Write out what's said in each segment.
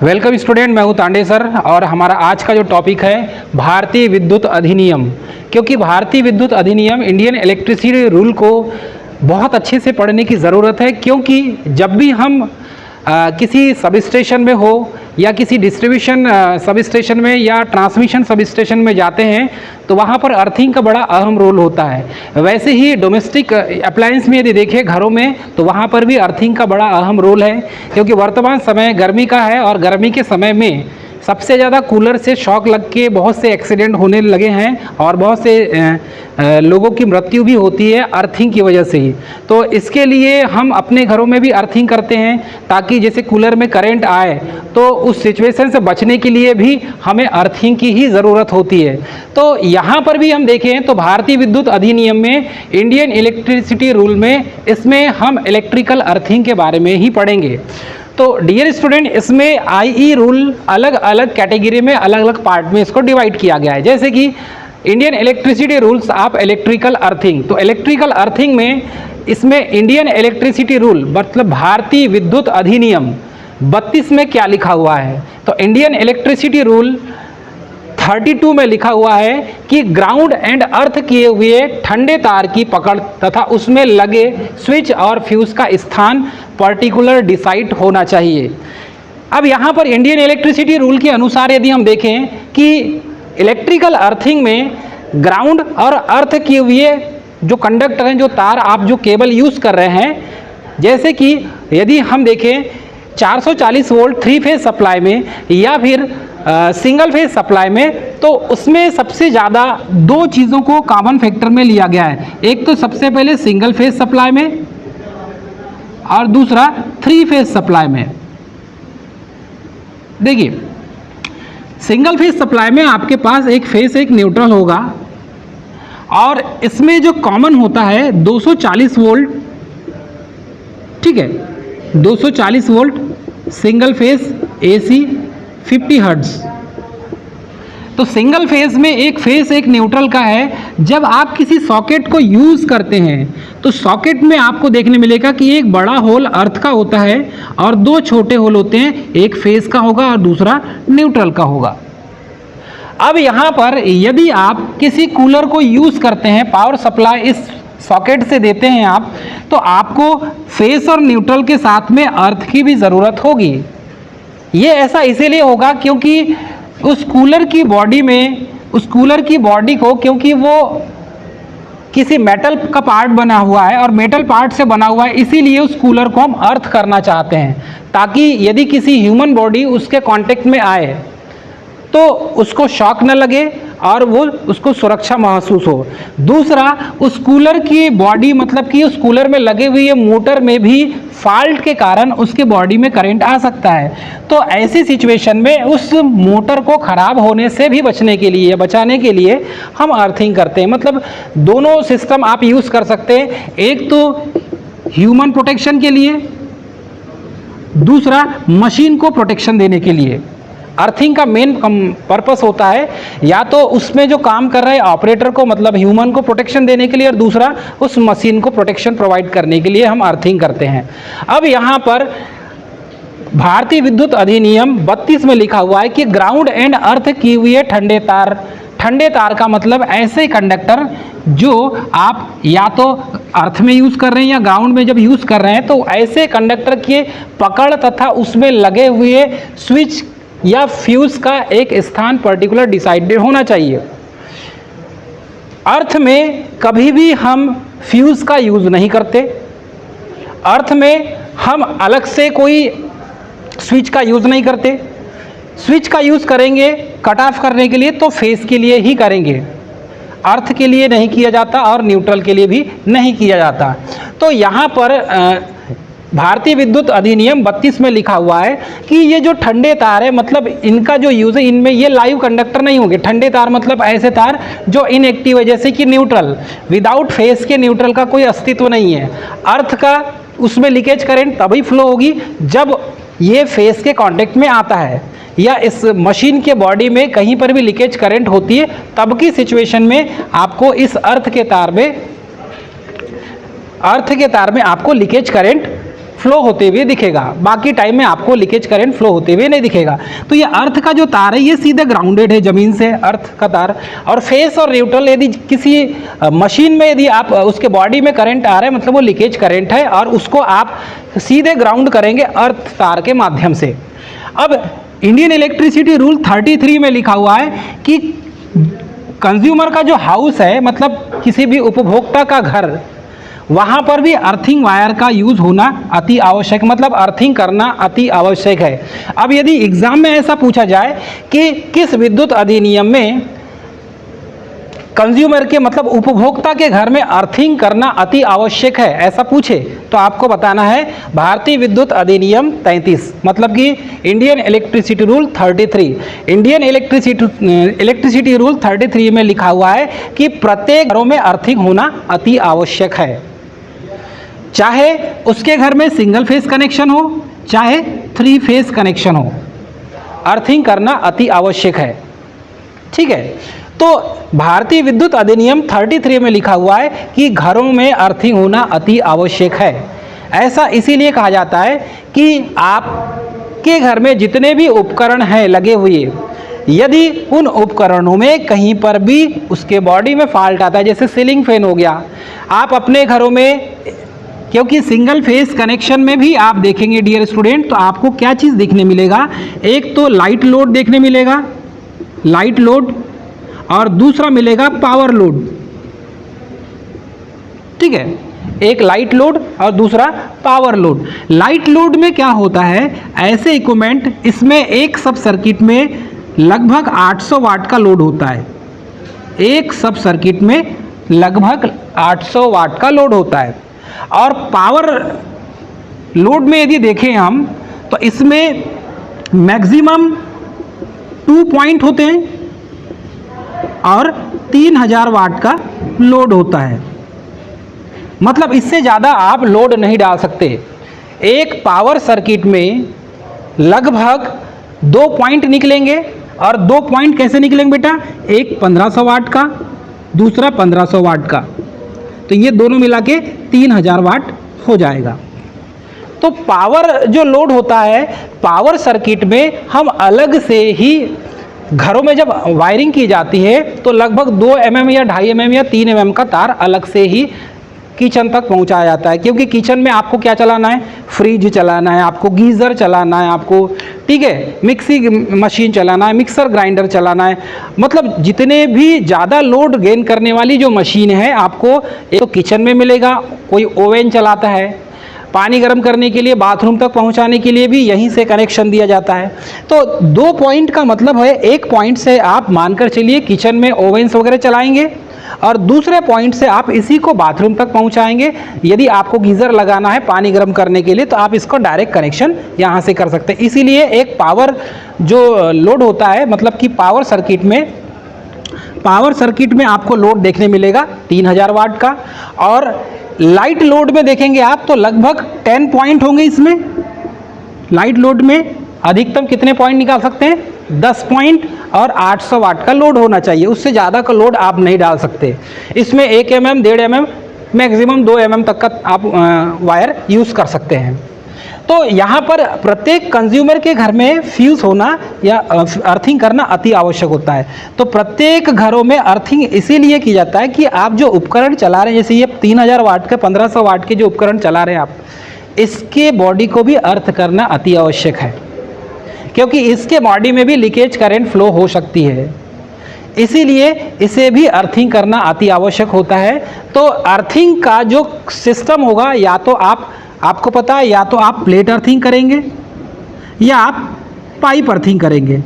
Welcome student, मैं हूं Tande sir और हमारा आज का जो टॉपिक है भारतीय विद्युत अधिनियम। क्योंकि भारतीय विद्युत अधिनियम इंडियन इलेक्ट्रिसिटी रूल को बहुत अच्छे से पढ़ने की ज़रूरत है, क्योंकि जब भी हम किसी सब स्टेशन में हो या किसी डिस्ट्रीब्यूशन सब स्टेशन में या ट्रांसमिशन सब स्टेशन में जाते हैं तो वहाँ पर अर्थिंग का बड़ा अहम रोल होता है। वैसे ही डोमेस्टिक अप्लायंस में यदि देखें घरों में तो वहाँ पर भी अर्थिंग का बड़ा अहम रोल है, क्योंकि वर्तमान समय गर्मी का है और गर्मी के समय में सबसे ज़्यादा कूलर से शॉक लग के बहुत से एक्सीडेंट होने लगे हैं और बहुत से लोगों की मृत्यु भी होती है अर्थिंग की वजह से ही। तो इसके लिए हम अपने घरों में भी अर्थिंग करते हैं, ताकि जैसे कूलर में करंट आए तो उस सिचुएशन से बचने के लिए भी हमें अर्थिंग की ही ज़रूरत होती है। तो यहाँ पर भी हम देखें तो भारतीय विद्युत अधिनियम में इंडियन इलेक्ट्रिसिटी रूल में इसमें हम इलेक्ट्रिकल अर्थिंग के बारे में ही पढ़ेंगे। तो डियर स्टूडेंट, इसमें आईई रूल अलग अलग कैटेगरी में अलग अलग पार्ट में इसको डिवाइड किया गया है। जैसे कि Indian electricity rules of electrical earthing, तो इलेक्ट्रिकल अर्थिंग में इसमें इंडियन इलेक्ट्रिसिटी रूल मतलब भारतीय विद्युत अधिनियम 32 में क्या लिखा हुआ है, तो इंडियन इलेक्ट्रिसिटी रूल 32 में लिखा हुआ है कि ग्राउंड एंड अर्थ किए हुए ठंडे तार की पकड़ तथा उसमें लगे स्विच और फ्यूज का स्थान पर्टिकुलर डिसाइड होना चाहिए। अब यहाँ पर इंडियन इलेक्ट्रिसिटी रूल के अनुसार यदि हम देखें कि इलेक्ट्रिकल अर्थिंग में ग्राउंड और अर्थ किए हुए जो कंडक्टर हैं, जो तार आप जो केबल यूज़ कर रहे हैं, जैसे कि यदि हम देखें 440 वोल्ट 3 फेज सप्लाई में या फिर सिंगल फेज सप्लाई में, तो उसमें सबसे ज़्यादा दो चीज़ों को कॉमन फैक्टर में लिया गया है। एक तो सबसे पहले सिंगल फेज सप्लाई में और दूसरा 3 फेज सप्लाई में। देखिए, सिंगल फेज सप्लाई में आपके पास एक फेज एक न्यूट्रल होगा और इसमें जो कॉमन होता है 240 वोल्ट, ठीक है, 240 volt single phase AC 50 hertz. तो सिंगल फेज में एक फेज एक न्यूट्रल का है। जब आप किसी सॉकेट को यूज़ करते हैं तो सॉकेट में आपको देखने मिलेगा कि एक बड़ा होल अर्थ का होता है और दो छोटे होल होते हैं, एक फेज का होगा और दूसरा न्यूट्रल का होगा। अब यहाँ पर यदि आप किसी कूलर को यूज़ करते हैं, पावर सप्लाई इस सॉकेट से देते हैं आप, तो आपको फेज और न्यूट्रल के साथ में अर्थ की भी ज़रूरत होगी। ये ऐसा इसीलिए होगा क्योंकि उस कूलर की बॉडी में, उस कूलर की बॉडी को, क्योंकि वो किसी मेटल का पार्ट बना हुआ है और मेटल पार्ट से बना हुआ है, इसीलिए उस कूलर को हम अर्थ करना चाहते हैं, ताकि यदि किसी ह्यूमन बॉडी उसके कांटेक्ट में आए तो उसको शॉक न लगे और वो उसको सुरक्षा महसूस हो। दूसरा, उस कूलर की बॉडी मतलब कि उस कूलर में लगे हुए मोटर में भी फॉल्ट के कारण उसके बॉडी में करंट आ सकता है। तो ऐसी सिचुएशन में उस मोटर को ख़राब होने से भी बचने के लिए, बचाने के लिए हम अर्थिंग करते हैं। मतलब दोनों सिस्टम आप यूज़ कर सकते हैं, एक तो ह्यूमन प्रोटेक्शन के लिए, दूसरा मशीन को प्रोटेक्शन देने के लिए। अर्थिंग का मेन पर्पस होता है या तो उसमें जो काम कर रहे ऑपरेटर को मतलब ह्यूमन को प्रोटेक्शन देने के लिए, और दूसरा उस मशीन को प्रोटेक्शन प्रोवाइड करने के लिए हम अर्थिंग करते हैं। अब यहाँ पर भारतीय विद्युत अधिनियम 32 में लिखा हुआ है कि ग्राउंड एंड अर्थ किए हुए ठंडे तार, ठंडे तार का मतलब ऐसे कंडक्टर जो आप या तो अर्थ में यूज़ कर रहे हैं या ग्राउंड में जब यूज़ कर रहे हैं, तो ऐसे कंडक्टर के पकड़ तथा उसमें लगे हुए स्विच या फ्यूज का एक स्थान पर्टिकुलर डिसाइडेड होना चाहिए। अर्थ में कभी भी हम फ्यूज का यूज़ नहीं करते, अर्थ में हम अलग से कोई स्विच का यूज़ नहीं करते। स्विच का यूज़ करेंगे कट ऑफ करने के लिए तो फेस के लिए ही करेंगे, अर्थ के लिए नहीं किया जाता और न्यूट्रल के लिए भी नहीं किया जाता। तो यहाँ पर भारतीय विद्युत अधिनियम 32 में लिखा हुआ है कि ये जो ठंडे तार है, मतलब इनका जो यूज़ है, इनमें ये लाइव कंडक्टर नहीं होंगे। ठंडे तार मतलब ऐसे तार जो इनएक्टिव है, जैसे कि न्यूट्रल, विदाउट फेस के न्यूट्रल का कोई अस्तित्व नहीं है। अर्थ का उसमें लीकेज करंट तभी फ्लो होगी जब ये फेस के कांटेक्ट में आता है, या इस मशीन के बॉडी में कहीं पर भी लीकेज करंट होती है, तब की सिचुएशन में आपको इस अर्थ के तार में आपको लीकेज करंट फ्लो होते हुए दिखेगा, बाकी टाइम में आपको लीकेज करंट फ्लो होते हुए नहीं दिखेगा। तो ये अर्थ का जो तार है ये सीधे ग्राउंडेड है जमीन से, अर्थ का तार। और फेस और न्यूट्रल यदि किसी मशीन में यदि आप उसके बॉडी में करंट आ रहा है मतलब वो लीकेज करंट है, और उसको आप सीधे ग्राउंड करेंगे अर्थ तार के माध्यम से। अब इंडियन इलेक्ट्रिसिटी रूल 33 में लिखा हुआ है कि कंज्यूमर का जो हाउस है मतलब किसी भी उपभोक्ता का घर, वहाँ पर भी अर्थिंग वायर का यूज़ होना अति आवश्यक, मतलब अर्थिंग करना अति आवश्यक है। अब यदि एग्जाम में ऐसा पूछा जाए कि किस विद्युत अधिनियम में कंज्यूमर के मतलब उपभोक्ता के घर में अर्थिंग करना अति आवश्यक है, ऐसा पूछे तो आपको बताना है भारतीय विद्युत अधिनियम 33, मतलब कि Indian electricity rule 33। Indian electricity rule 33 में लिखा हुआ है कि प्रत्येक घरों में अर्थिंग होना अति आवश्यक है, चाहे उसके घर में सिंगल फेस कनेक्शन हो चाहे 3 फेस कनेक्शन हो, अर्थिंग करना अति आवश्यक है। ठीक है, तो भारतीय विद्युत अधिनियम 33 में लिखा हुआ है कि घरों में अर्थिंग होना अति आवश्यक है। ऐसा इसीलिए कहा जाता है कि आपके घर में जितने भी उपकरण हैं लगे हुए, यदि उन उपकरणों में कहीं पर भी उसके बॉडी में फॉल्ट आता है, जैसे सीलिंग फैन हो गया, आप अपने घरों में, क्योंकि सिंगल फेस कनेक्शन में भी आप देखेंगे डियर स्टूडेंट, तो आपको क्या चीज़ देखने मिलेगा, एक तो लाइट लोड देखने मिलेगा, लाइट लोड, और दूसरा मिलेगा पावर लोड। ठीक है, एक लाइट लोड और दूसरा पावर लोड। लाइट लोड में क्या होता है, ऐसे इक्विपमेंट, इसमें एक सब सर्किट में लगभग 800 वाट का लोड होता है, एक सब सर्किट में लगभग 800 वाट का लोड होता है। और पावर लोड में यदि देखें हम तो इसमें मैक्सिमम 2 पॉइंट होते हैं और 3000 वाट का लोड होता है, मतलब इससे ज़्यादा आप लोड नहीं डाल सकते। एक पावर सर्किट में लगभग 2 पॉइंट निकलेंगे, और 2 पॉइंट कैसे निकलेंगे बेटा, एक 1500 वाट का, दूसरा 1500 वाट का, तो ये दोनों मिला के 3000 वाट हो जाएगा। तो पावर जो लोड होता है पावर सर्किट में हम अलग से ही घरों में जब वायरिंग की जाती है तो लगभग 2 mm या 2.5 mm या 3 mm का तार अलग से ही किचन तक पहुंचाया जाता है, क्योंकि किचन में आपको क्या चलाना है, फ्रिज चलाना है, आपको गीज़र चलाना है, आपको ठीक है मिक्सी मशीन चलाना है, मिक्सर ग्राइंडर चलाना है, मतलब जितने भी ज़्यादा लोड गेन करने वाली जो मशीन है आपको एक तो किचन में मिलेगा, कोई ओवन चलाता है, पानी गर्म करने के लिए बाथरूम तक पहुंचाने के लिए भी यहीं से कनेक्शन दिया जाता है। तो 2 पॉइंट का मतलब है, एक पॉइंट से आप मानकर चलिए किचन में ओवन्स वगैरह चलाएंगे, और दूसरे पॉइंट से आप इसी को बाथरूम तक पहुंचाएंगे। यदि आपको गीज़र लगाना है पानी गर्म करने के लिए तो आप इसको डायरेक्ट कनेक्शन यहाँ से कर सकते हैं। इसीलिए एक पावर जो लोड होता है, मतलब कि पावर सर्किट में आपको लोड देखने मिलेगा 3000 वाट का, और लाइट लोड में देखेंगे आप तो लगभग 10 पॉइंट होंगे। इसमें लाइट लोड में अधिकतम कितने पॉइंट निकाल सकते हैं, 10 पॉइंट, और 800 वाट का लोड होना चाहिए, उससे ज़्यादा का लोड आप नहीं डाल सकते। इसमें 1 mm 1.5 mm मैक्सिमम 2 mm तक का आप वायर यूज़ कर सकते हैं। तो यहाँ पर प्रत्येक कंज्यूमर के घर में फ्यूज होना या अर्थिंग करना अति आवश्यक होता है। तो प्रत्येक घरों में अर्थिंग इसीलिए की जाता है कि आप जो उपकरण चला रहे हैं, जैसे ये 3000 वाट के 1500 वाट के जो उपकरण चला रहे हैं आप, इसके बॉडी को भी अर्थ करना अति आवश्यक है, क्योंकि इसके बॉडी में भी लीकेज करंट फ्लो हो सकती है, इसीलिए इसे भी अर्थिंग करना अति आवश्यक होता है। तो अर्थिंग का जो सिस्टम होगा, या तो आपको पता है, या तो आप प्लेट अर्थिंग करेंगे या आप पाइप अर्थिंग करेंगे।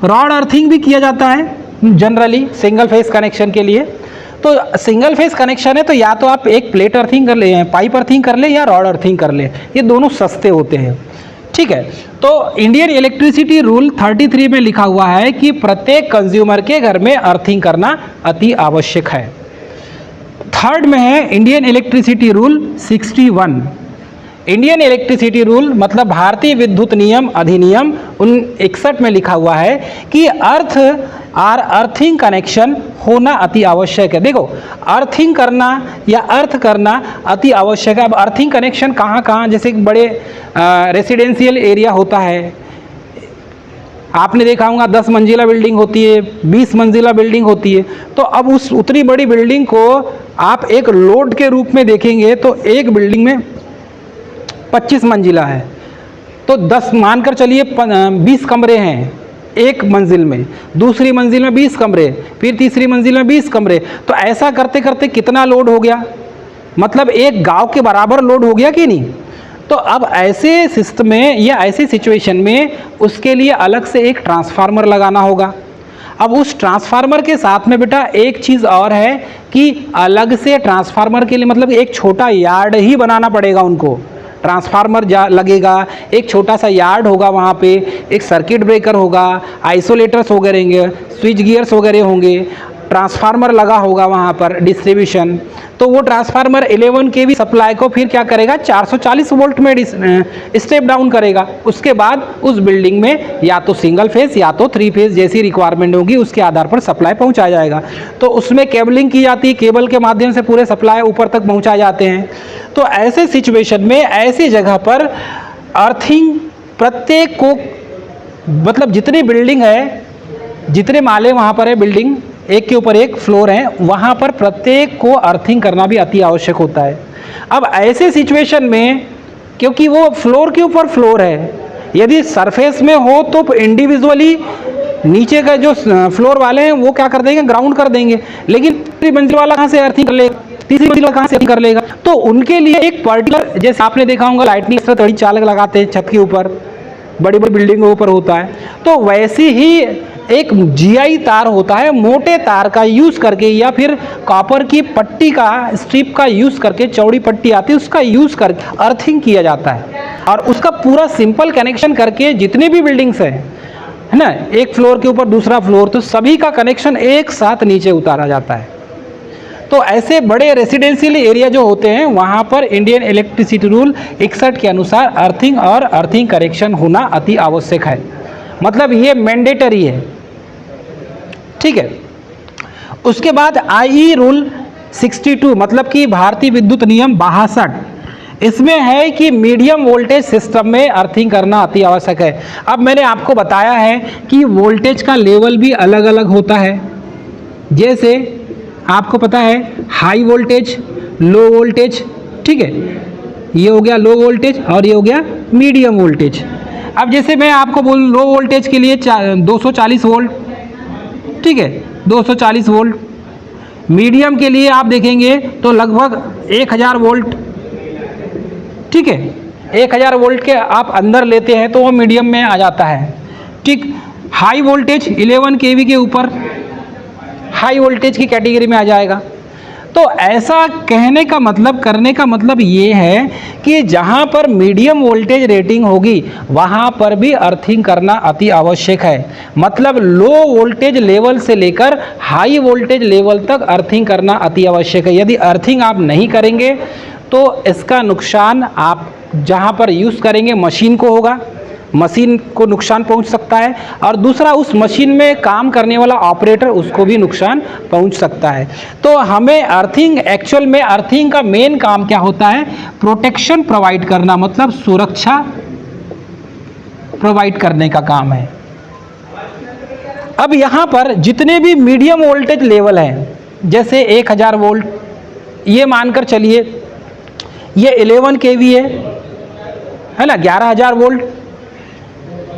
रॉड अर्थिंग भी किया जाता है जनरली सिंगल फेस कनेक्शन के लिए। तो सिंगल फेस कनेक्शन है तो या तो आप एक प्लेट अर्थिंग कर ले, पाइप अर्थिंग कर ले, या रॉड अर्थिंग कर ले, ये दोनों सस्ते होते हैं। ठीक है, तो इंडियन इलेक्ट्रिसिटी रूल 33 में लिखा हुआ है कि प्रत्येक कंज्यूमर के घर में अर्थिंग करना अति आवश्यक है। थर्ड में है Indian electricity rule 61। Indian electricity rule मतलब भारतीय विद्युत नियम अधिनियम 1961 में लिखा हुआ है कि अर्थिंग कनेक्शन होना अति आवश्यक है। देखो, अर्थिंग करना या अर्थ करना अति आवश्यक है। अब अर्थिंग कनेक्शन कहाँ कहाँ, जैसे बड़े रेसिडेंशियल एरिया होता है, आपने देखा होगा 10 मंजिला बिल्डिंग होती है, 20 मंजिला बिल्डिंग होती है। तो अब उस उतनी बड़ी बिल्डिंग को आप एक लोड के रूप में देखेंगे तो एक बिल्डिंग में 25 मंजिला है, तो 10 मानकर चलिए 20 कमरे हैं एक मंजिल में, दूसरी मंजिल में 20 कमरे, फिर तीसरी मंजिल में 20 कमरे। तो ऐसा करते करते कितना लोड हो गया, मतलब एक गांव के बराबर लोड हो गया कि नहीं। तो अब ऐसे सिस्टम में या ऐसी सिचुएशन में उसके लिए अलग से एक ट्रांसफार्मर लगाना होगा। अब उस ट्रांसफार्मर के साथ में बेटा एक चीज़ और है कि अलग से ट्रांसफार्मर के लिए मतलब एक छोटा यार्ड ही बनाना पड़ेगा उनको। ट्रांसफार्मर लगेगा, एक छोटा सा यार्ड होगा, वहाँ पे एक सर्किट ब्रेकर होगा, आइसोलेटर्स वगैरह होंगे, स्विच गियर्स वगैरह होंगे, ट्रांसफार्मर लगा होगा वहाँ पर डिस्ट्रीब्यूशन। तो वो ट्रांसफार्मर 11 kV सप्लाई को फिर क्या करेगा, 440 वोल्ट में स्टेप डाउन करेगा। उसके बाद उस बिल्डिंग में या तो सिंगल फेज या तो 3 फेज जैसी रिक्वायरमेंट होगी उसके आधार पर सप्लाई पहुँचाया जाएगा। तो उसमें केबलिंग की जाती है, केबल के माध्यम से पूरे सप्लाई ऊपर तक पहुँचाए जाते हैं। तो ऐसे सिचुएशन में ऐसी जगह पर अर्थिंग प्रत्येक को मतलब जितनी बिल्डिंग है, जितने माले वहाँ पर है, बिल्डिंग एक के ऊपर एक फ्लोर है, वहाँ पर प्रत्येक को अर्थिंग करना भी अति आवश्यक होता है। अब ऐसे सिचुएशन में क्योंकि वो फ्लोर के ऊपर फ्लोर है, यदि सरफेस में हो तो इंडिविजुअली नीचे का जो फ्लोर वाले हैं वो क्या कर देंगे, ग्राउंड कर देंगे, लेकिन तीसरी मंजिल वाला कहाँ से अर्थिंग कर लेगा, तीसरी मंजिल कहाँ से अर्थिंग कर लेगा। तो उनके लिए एक पर्टिकुलर, जैसे आपने देखा होगा लाइटनिंग से तड़ी चालक लगाते हैं छत के ऊपर, बड़ी बड़ी बिल्डिंगों के ऊपर होता है, तो वैसे ही एक GI तार होता है, मोटे तार का यूज़ करके या फिर कॉपर की पट्टी का स्ट्रिप का यूज़ करके, चौड़ी पट्टी आती है उसका यूज़ करके अर्थिंग किया जाता है। और उसका पूरा सिंपल कनेक्शन करके जितनी भी बिल्डिंग्स है ना, एक फ्लोर के ऊपर दूसरा फ्लोर, तो सभी का कनेक्शन एक साथ नीचे उतारा जाता है। तो ऐसे बड़े रेसिडेंशियल एरिया जो होते हैं वहाँ पर इंडियन इलेक्ट्रिसिटी रूल 61 के अनुसार अर्थिंग और अर्थिंग करेक्शन होना अति आवश्यक है, मतलब ये मैंडेटरी है। ठीक है। उसके बाद IE रूल 62 मतलब कि भारतीय विद्युत नियम 62, इसमें है कि मीडियम वोल्टेज सिस्टम में अर्थिंग करना अति आवश्यक है। अब मैंने आपको बताया है कि वोल्टेज का लेवल भी अलग अलग होता है, जैसे आपको पता है हाई वोल्टेज, लो वोल्टेज, ठीक है, ये हो गया लो वोल्टेज और ये हो गया मीडियम वोल्टेज। अब जैसे मैं आपको बोलूँ लो वोल्टेज के लिए 240 वोल्ट, ठीक है, 240 वोल्ट। मीडियम के लिए आप देखेंगे तो लगभग 1000 वोल्ट, ठीक है, 1000 वोल्ट के आप अंदर लेते हैं तो वो मीडियम में आ जाता है। ठीक, हाई वोल्टेज 11 kV के ऊपर हाई वोल्टेज की कैटेगरी में आ जाएगा। तो ऐसा कहने का मतलब, करने का मतलब ये है कि जहाँ पर मीडियम वोल्टेज रेटिंग होगी वहाँ पर भी अर्थिंग करना अति आवश्यक है। मतलब लो वोल्टेज लेवल से लेकर हाई वोल्टेज लेवल तक अर्थिंग करना अति आवश्यक है। यदि अर्थिंग आप नहीं करेंगे तो इसका नुकसान आप जहाँ पर यूज़ करेंगे मशीन को होगा, मशीन को नुकसान पहुंच सकता है, और दूसरा उस मशीन में काम करने वाला ऑपरेटर उसको भी नुकसान पहुंच सकता है। तो हमें अर्थिंग, एक्चुअल में अर्थिंग का मेन काम क्या होता है, प्रोटेक्शन प्रोवाइड करना, मतलब सुरक्षा प्रोवाइड करने का काम है। अब यहाँ पर जितने भी मीडियम वोल्टेज लेवल हैं, जैसे 1000 वोल्ट, ये मानकर चलिए ये 11 kV है ना, 11000 वोल्ट,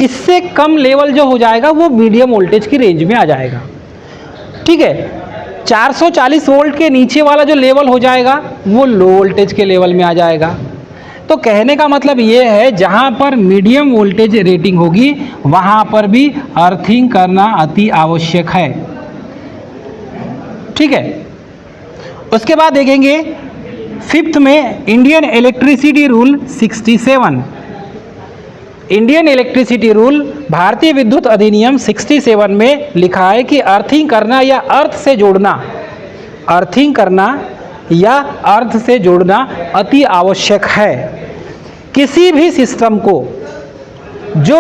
इससे कम लेवल जो हो जाएगा वो मीडियम वोल्टेज की रेंज में आ जाएगा। ठीक है, 440 वोल्ट के नीचे वाला जो लेवल हो जाएगा वो लो वोल्टेज के लेवल में आ जाएगा। तो कहने का मतलब ये है जहाँ पर मीडियम वोल्टेज रेटिंग होगी वहाँ पर भी अर्थिंग करना अति आवश्यक है। ठीक है, उसके बाद देखेंगे 5th में Indian electricity rule 67। Indian electricity rule भारतीय विद्युत अधिनियम 67 में लिखा है कि अर्थिंग करना या अर्थ से जोड़ना, अर्थिंग करना या अर्थ से जोड़ना अति आवश्यक है। किसी भी सिस्टम को जो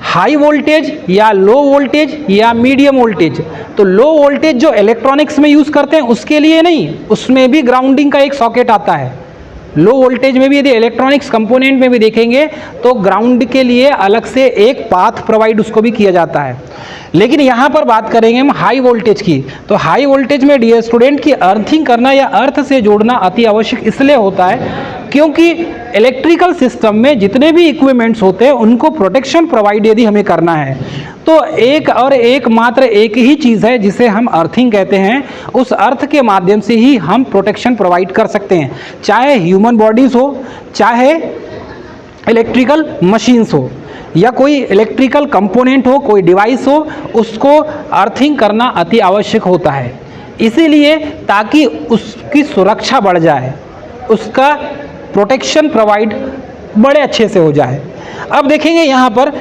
हाई वोल्टेज या लो वोल्टेज या मीडियम वोल्टेज, तो लो वोल्टेज जो इलेक्ट्रॉनिक्स में यूज़ करते हैं उसके लिए नहीं, उसमें भी ग्राउंडिंग का एक सॉकेट आता है। लो वोल्टेज में भी यदि इलेक्ट्रॉनिक्स कंपोनेंट में भी देखेंगे तो ग्राउंड के लिए अलग से एक पाथ प्रोवाइड उसको भी किया जाता है। लेकिन यहाँ पर बात करेंगे हम हाई वोल्टेज की, तो हाई वोल्टेज में डियर स्टूडेंट की अर्थिंग करना या अर्थ से जोड़ना अति आवश्यक इसलिए होता है क्योंकि इलेक्ट्रिकल सिस्टम में जितने भी इक्विपमेंट्स होते हैं उनको प्रोटेक्शन प्रोवाइड यदि हमें करना है तो एक और एक मात्र एक ही चीज़ है जिसे हम अर्थिंग कहते हैं। उस अर्थ के माध्यम से ही हम प्रोटेक्शन प्रोवाइड कर सकते हैं, चाहे ह्यूमन बॉडीज़ हो, चाहे इलेक्ट्रिकल मशीन्स हो, या कोई इलेक्ट्रिकल कंपोनेंट हो, कोई डिवाइस हो, उसको अर्थिंग करना अति आवश्यक होता है। इसीलिए ताकि उसकी सुरक्षा बढ़ जाए, उसका प्रोटेक्शन प्रोवाइड बड़े अच्छे से हो जाए। अब देखेंगे यहाँ पर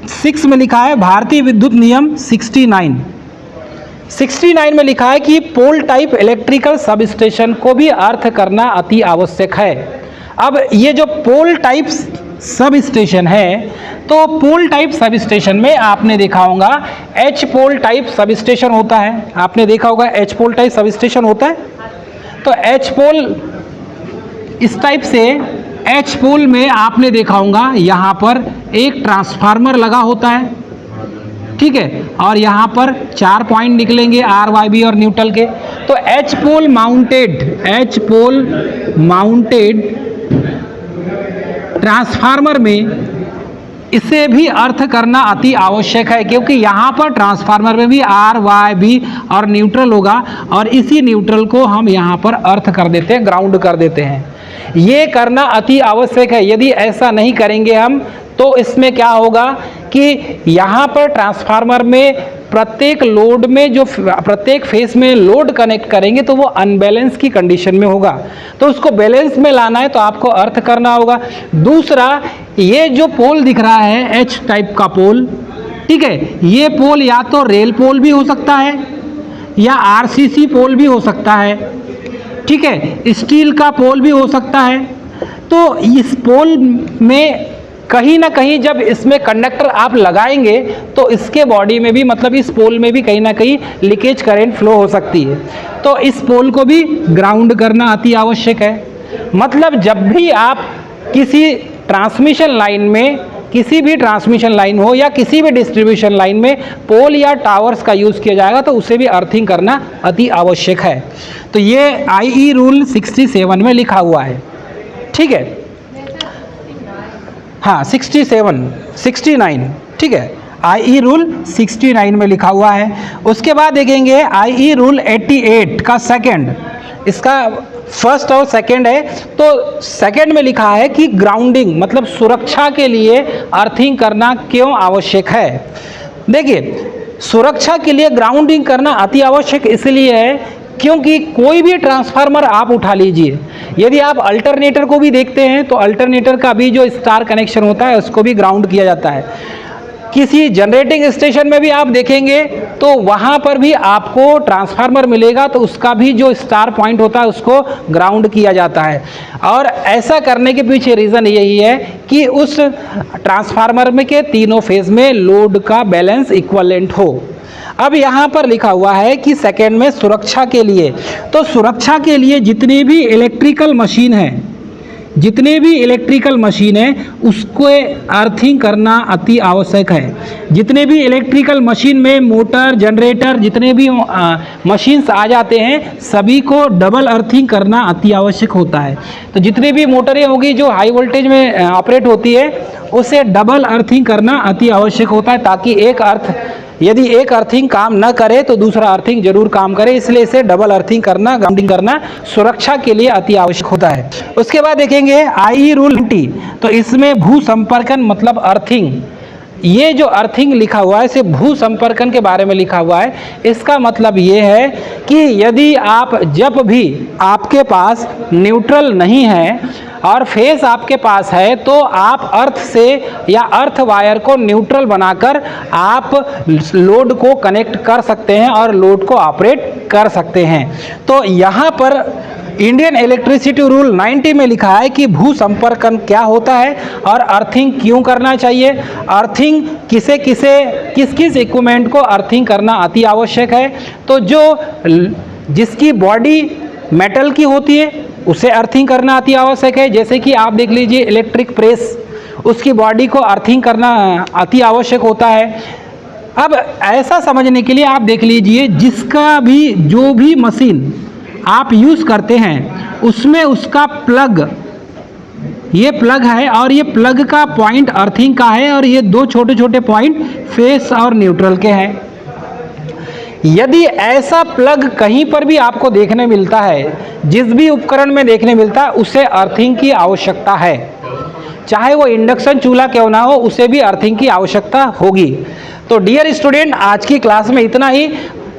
6 में लिखा है भारतीय विद्युत नियम 69 में लिखा है कि पोल टाइप इलेक्ट्रिकल सब स्टेशन को भी अर्थ करना अति आवश्यक है। अब ये जो पोल टाइप सब स्टेशन है, तो पोल टाइप सब स्टेशन में आपने देखा होगा एच पोल टाइप सब स्टेशन होता है। आपने देखा होगा एच पोल टाइप सब स्टेशन होता है। तो एच पोल इस टाइप से एच पोल में आपने देखा होगा यहाँ पर एक ट्रांसफार्मर लगा होता है, ठीक है, और यहाँ पर 4 पॉइंट निकलेंगे आर वाई बी और न्यूट्रल के। तो एच पोल माउंटेड ट्रांसफार्मर में इसे भी अर्थ करना अति आवश्यक है क्योंकि यहाँ पर ट्रांसफार्मर में भी आर वाई बी और न्यूट्रल होगा और इसी न्यूट्रल को हम यहाँ पर अर्थ कर देते हैं, ग्राउंड कर देते हैं। ये करना अति आवश्यक है। यदि ऐसा नहीं करेंगे हम तो इसमें क्या होगा कि यहाँ पर ट्रांसफार्मर में प्रत्येक लोड में जो प्रत्येक फेस में लोड कनेक्ट करेंगे तो वो अनबैलेंस की कंडीशन में होगा, तो उसको बैलेंस में लाना है तो आपको अर्थ करना होगा। दूसरा, ये जो पोल दिख रहा है एच टाइप का पोल, ठीक है, ये पोल या तो रेल पोल भी हो सकता है या आरसीसी पोल भी हो सकता है, ठीक है, स्टील का पोल भी हो सकता है। तो इस पोल में कहीं ना कहीं जब इसमें कंडक्टर आप लगाएंगे तो इसके बॉडी में भी, मतलब इस पोल में भी कहीं ना कहीं लीकेज करंट फ्लो हो सकती है, तो इस पोल को भी ग्राउंड करना अति आवश्यक है। मतलब जब भी आप किसी ट्रांसमिशन लाइन में, किसी भी ट्रांसमिशन लाइन हो या किसी भी डिस्ट्रीब्यूशन लाइन में पोल या टावर्स का यूज़ किया जाएगा तो उसे भी अर्थिंग करना अति आवश्यक है। तो ये IE रूल 67 में लिखा हुआ है, ठीक है, हाँ 69, ठीक है, IE रूल 69 में लिखा हुआ है। उसके बाद देखेंगे IE रूल 88 का सेकंड, इसका फर्स्ट और सेकंड है। तो सेकंड में लिखा है कि ग्राउंडिंग मतलब सुरक्षा के लिए अर्थिंग करना क्यों आवश्यक है। देखिए, सुरक्षा के लिए ग्राउंडिंग करना अति आवश्यक इसलिए है क्योंकि कोई भी ट्रांसफार्मर आप उठा लीजिए, यदि आप अल्टरनेटर को भी देखते हैं तो अल्टरनेटर का भी जो स्टार कनेक्शन होता है उसको भी ग्राउंड किया जाता है। किसी जनरेटिंग स्टेशन में भी आप देखेंगे तो वहाँ पर भी आपको ट्रांसफार्मर मिलेगा तो उसका भी जो स्टार पॉइंट होता है उसको ग्राउंड किया जाता है। और ऐसा करने के पीछे रीज़न यही है कि उस ट्रांसफार्मर में के तीनों फेज में लोड का बैलेंस इक्वलेंट हो। अब यहाँ पर लिखा हुआ है कि सेकेंड में सुरक्षा के लिए, तो सुरक्षा के लिए जितनी भी इलेक्ट्रिकल मशीन है उसको अर्थिंग करना अति आवश्यक है। जितने भी इलेक्ट्रिकल मशीन में मोटर, जनरेटर, जितने भी मशीन्स आ जाते हैं सभी को डबल अर्थिंग करना अति आवश्यक होता है। तो जितनी भी मोटरें होगी जो हाई वोल्टेज में ऑपरेट होती है उसे डबल अर्थिंग करना अति आवश्यक होता है ताकि यदि एक अर्थिंग काम न करे तो दूसरा अर्थिंग जरूर काम करे, इसलिए इसे डबल अर्थिंग करना, ग्राउंडिंग करना सुरक्षा के लिए अति आवश्यक होता है। उसके बाद देखेंगे IE रूल 90, तो इसमें भू संपर्कन मतलब अर्थिंग, ये जो अर्थिंग लिखा हुआ है इसे भू संपर्कन के बारे में लिखा हुआ है। इसका मतलब ये है कि यदि आप जब भी आपके पास न्यूट्रल नहीं है और फेस आपके पास है तो आप अर्थ से या अर्थ वायर को न्यूट्रल बनाकर आप लोड को कनेक्ट कर सकते हैं और लोड को ऑपरेट कर सकते हैं। तो यहाँ पर इंडियन इलेक्ट्रिसिटी रूल 90 में लिखा है कि भू संपर्कन क्या होता है और अर्थिंग क्यों करना चाहिए, अर्थिंग किस किस इक्विपमेंट को अर्थिंग करना अति आवश्यक है। तो जिसकी बॉडी मेटल की होती है उसे अर्थिंग करना अति आवश्यक है। जैसे कि आप देख लीजिए इलेक्ट्रिक प्रेस, उसकी बॉडी को अर्थिंग करना अति आवश्यक होता है। अब ऐसा समझने के लिए आप देख लीजिए जिसका भी जो भी मशीन आप यूज़ करते हैं उसमें उसका प्लग, ये प्लग है और ये प्लग का पॉइंट अर्थिंग का है और ये दो छोटे छोटे पॉइंट फेस और न्यूट्रल के हैं। यदि ऐसा प्लग कहीं पर भी आपको देखने मिलता है, जिस भी उपकरण में देखने मिलता है, उसे अर्थिंग की आवश्यकता है। चाहे वो इंडक्शन चूल्हा क्यों ना हो, उसे भी अर्थिंग की आवश्यकता होगी। तो डियर स्टूडेंट, आज की क्लास में इतना ही।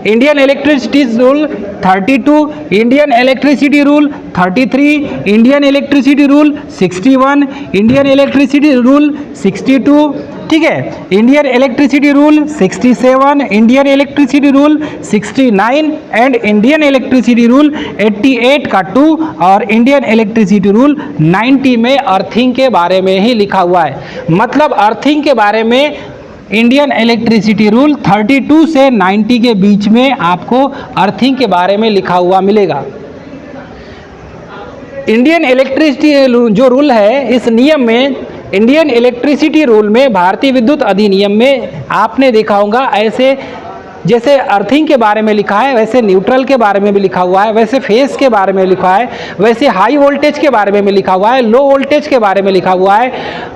Indian electricity rule 32, Indian electricity rule 33, Indian electricity rule 61, Indian electricity rule 62, ठीक है, Indian electricity rule 67, Indian electricity rule 69 and Indian electricity rule 88 का 2 और इंडियन इलेक्ट्रिसिटी रूल 90 में अर्थिंग के बारे में ही लिखा हुआ है। मतलब अर्थिंग के बारे में इंडियन इलेक्ट्रिसिटी रूल 32 से 90 के बीच में आपको अर्थिंग के बारे में लिखा हुआ मिलेगा। इंडियन इलेक्ट्रिसिटी जो रूल है, इस नियम में, इंडियन इलेक्ट्रिसिटी रूल में, भारतीय विद्युत अधिनियम में आपने देखा होगा ऐसे जैसे अर्थिंग के बारे में लिखा है वैसे न्यूट्रल के बारे में भी लिखा हुआ है, वैसे फेस के बारे में लिखा है, वैसे हाई वोल्टेज के बारे में भी लिखा हुआ है, लो वोल्टेज के बारे में लिखा हुआ है,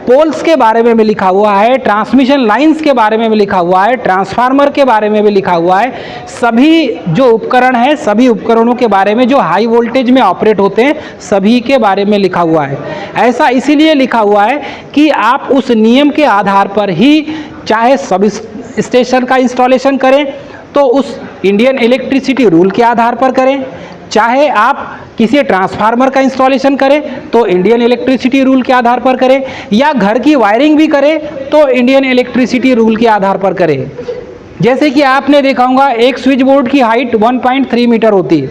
पोल्स के बारे में भी लिखा हुआ है, ट्रांसमिशन लाइंस के बारे में भी लिखा हुआ है, ट्रांसफार्मर के बारे में भी लिखा हुआ है। सभी जो उपकरण हैं, सभी उपकरणों के बारे में जो हाई वोल्टेज में ऑपरेट होते हैं, सभी के बारे में लिखा हुआ है। ऐसा इसीलिए लिखा हुआ है कि आप उस नियम के आधार पर ही चाहे सब स्टेशन का इंस्टॉलेशन करें तो उस इंडियन इलेक्ट्रिसिटी रूल के आधार पर करें, चाहे आप किसी ट्रांसफार्मर का इंस्टॉलेशन करें तो इंडियन इलेक्ट्रिसिटी रूल के आधार पर करें, या घर की वायरिंग भी करें तो इंडियन इलेक्ट्रिसिटी रूल के आधार पर करें। जैसे कि आपने देखा होगा एक स्विच बोर्ड की हाइट 1.3 मीटर होती है,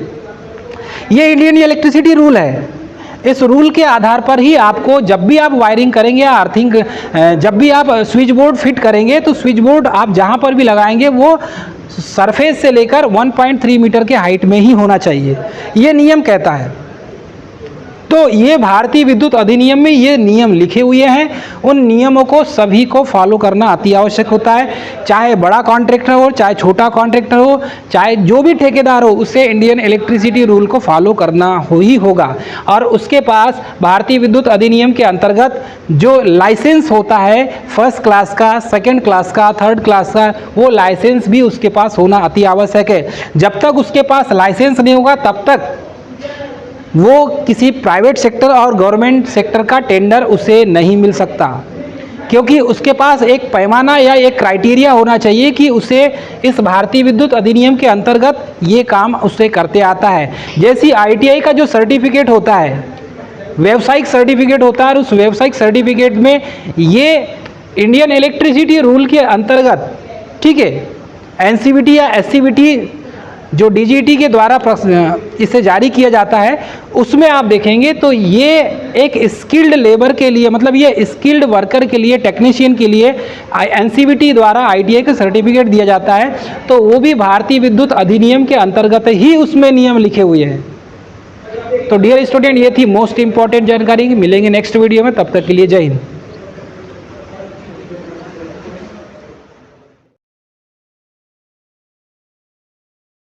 ये इंडियन इलेक्ट्रिसिटी रूल है। इस रूल के आधार पर ही आपको जब भी आप वायरिंग करेंगे या अर्थिंग, जब भी आप स्विच बोर्ड फिट करेंगे तो स्विच बोर्ड आप जहां पर भी लगाएंगे वो सरफेस से लेकर 1.3 मीटर के हाइट में ही होना चाहिए, ये नियम कहता है। तो ये भारतीय विद्युत अधिनियम में ये नियम लिखे हुए हैं, उन नियमों को सभी को फॉलो करना अति आवश्यक होता है। चाहे बड़ा कॉन्ट्रैक्टर हो, चाहे छोटा कॉन्ट्रैक्टर हो, चाहे जो भी ठेकेदार हो, उसे इंडियन इलेक्ट्रिसिटी रूल को फॉलो करना ही होगा। और उसके पास भारतीय विद्युत अधिनियम के अंतर्गत जो लाइसेंस होता है, फर्स्ट क्लास का, सेकेंड क्लास का, थर्ड क्लास का, वो लाइसेंस भी उसके पास होना अति आवश्यक है। जब तक उसके पास लाइसेंस नहीं होगा तब तक वो किसी प्राइवेट सेक्टर और गवर्नमेंट सेक्टर का टेंडर उसे नहीं मिल सकता, क्योंकि उसके पास एक पैमाना या एक क्राइटेरिया होना चाहिए कि उसे इस भारतीय विद्युत अधिनियम के अंतर्गत ये काम उससे करते आता है। जैसी ITI का जो सर्टिफिकेट होता है, व्यावसायिक सर्टिफिकेट होता है, और उस व्यावसायिक सर्टिफिकेट में ये इंडियन इलेक्ट्रिसिटी रूल के अंतर्गत, ठीक है, NCVT या SCVT जो DGT के द्वारा इसे जारी किया जाता है, उसमें आप देखेंगे तो ये एक स्किल्ड लेबर के लिए, मतलब ये स्किल्ड वर्कर के लिए, टेक्नीशियन के लिए NCVT द्वारा ITI का सर्टिफिकेट दिया जाता है। तो वो भी भारतीय विद्युत अधिनियम के अंतर्गत ही उसमें नियम लिखे हुए हैं। तो डियर स्टूडेंट, ये थी मोस्ट इंपॉर्टेंट जानकारी। मिलेंगे नेक्स्ट वीडियो में, तब तक के लिए जय हिंद।